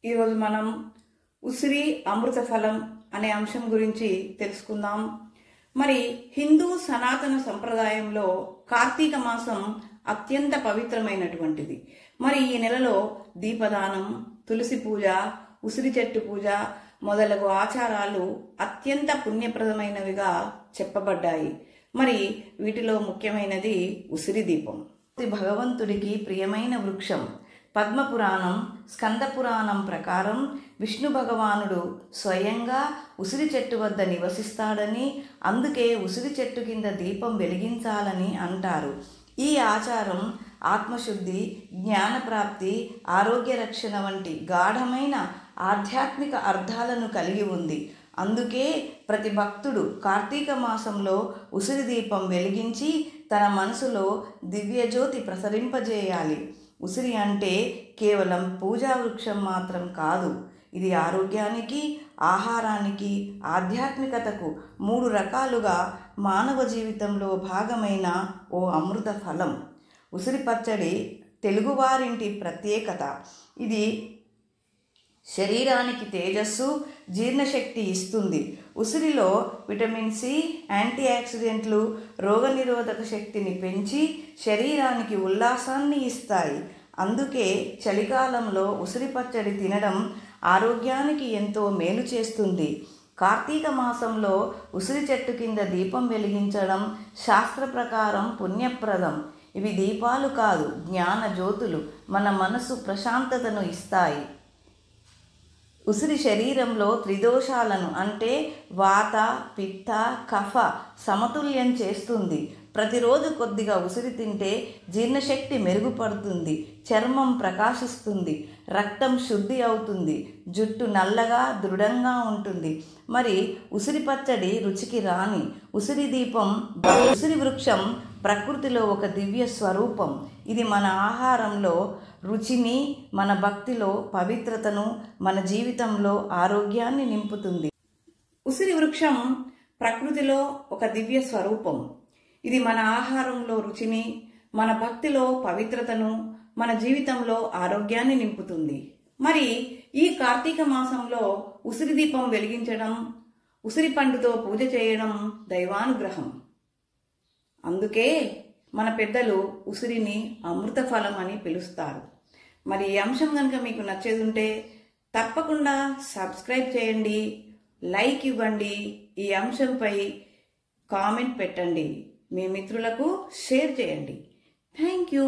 ఈరోజు మనం ఉసిరి అమృత ఫలం అనే అంశం గురించి తెలుసుకుందాం. మరి హిందూ సనాతన సంప్రదాయంలో కార్తీక మాసం అత్యంత పవిత్రమైనటువంటిది. మరి ఈ నెలలో దీపదానం, తులసి పూజ, ఉసిరి చెట్టు పూజ మొదలగు ఆచారాలు అత్యంత పుణ్యప్రదమైనవిగా చెప్పబడ్డాయి. మరి వీటిలో ముఖ్యమైనది ఉసిరి దీపం. భగవంతుడికి ప్రియమైన వృక్షం. పద్మపురాణం, స్కందపురాణం ప్రకారం విష్ణు భగవానుడు స్వయంగా ఉసిరి చెట్టు వద్ద నివసిస్తాడని, అందుకే ఉసిరి చెట్టు కింద దీపం వెలిగించాలని అంటారు. ఈ ఆచారం ఆత్మశుద్ధి, జ్ఞానప్రాప్తి, ఆరోగ్య రక్షణ వంటి గాఢమైన ఆధ్యాత్మిక అర్థాలను కలిగి ఉంది. అందుకే ప్రతి భక్తుడు కార్తీక మాసంలో ఉసిరి దీపం వెలిగించి తన మనసులో దివ్యజ్యోతి ప్రసరింపజేయాలి. ఉసిరి అంటే కేవలం పూజా వృక్షం మాత్రం కాదు. ఇది ఆరోగ్యానికి, ఆహారానికి, ఆధ్యాత్మికతకు 3 రకాలుగా మానవ జీవితంలో భాగమైన ఓ అమృత ఫలం. ఉసిరి పచ్చడి తెలుగువారింటి ప్రత్యేకత. ఇది శరీరానికి తేజస్సు, జీర్ణశక్తి ఇస్తుంది. ఉసిరిలో విటమిన్ సి, యాంటీ ఆక్సిడెంట్లు రోగనిరోధక శక్తిని పెంచి శరీరానికి ఉల్లాసాన్ని ఇస్తాయి. అందుకే చలికాలంలో ఉసిరి పచ్చడి తినడం ఆరోగ్యానికి ఎంతో మేలు చేస్తుంది. కార్తీక మాసంలో ఉసిరి చెట్టు కింద దీపం వెలిగించడం శాస్త్ర ప్రకారం పుణ్యప్రదం. ఇవి దీపాలు కాదు, జ్ఞాన జ్యోతులు. మన మనసు ప్రశాంతతను ఇస్తాయి. ఉసిరి శరీరంలో త్రిదోషాలను అంటే వాత, పిత్త, కఫ సమతుల్యం చేస్తుంది. ప్రతిరోజు కొద్దిగా ఉసిరి తింటే జీర్ణశక్తి మెరుగుపడుతుంది, చర్మం ప్రకాశిస్తుంది, రక్తం శుద్ధి అవుతుంది, జుట్టు నల్లగా దృఢంగా ఉంటుంది. మరి ఉసిరి పచ్చడి రుచికి రాని. ఉసిరి దీపం. ఉసిరి వృక్షం ప్రకృతిలో ఒక దివ్య స్వరూపం. ఇది మన ఆహారంలో రుచిని, మన భక్తిలో పవిత్రతను, మన జీవితంలో ఆరోగ్యాన్ని నింపుతుంది. ఉసిరి వృక్షం ప్రకృతిలో ఒక దివ్య స్వరూపం. ఇది మన ఆహారంలో రుచిని, మన భక్తిలో పవిత్రతను, మన జీవితంలో ఆరోగ్యాన్ని నింపుతుంది. మరి ఈ కార్తీక మాసంలో ఉసిరి దీపం వెలిగించడం, ఉసిరి పండుతో పూజ చేయడం దైవానుగ్రహం. అందుకే మన పెద్దలు ఉసిరిని అమృత ఫలం అని పిలుస్తారు. మరి ఈ అంశం కనుక మీకు నచ్చేది ఉంటే తప్పకుండా సబ్స్క్రైబ్ చేయండి, లైక్ ఇవ్వండి, ఈ అంశంపై కామెంట్ పెట్టండి, మీ మిత్రులకు షేర్ చేయండి. Thank you.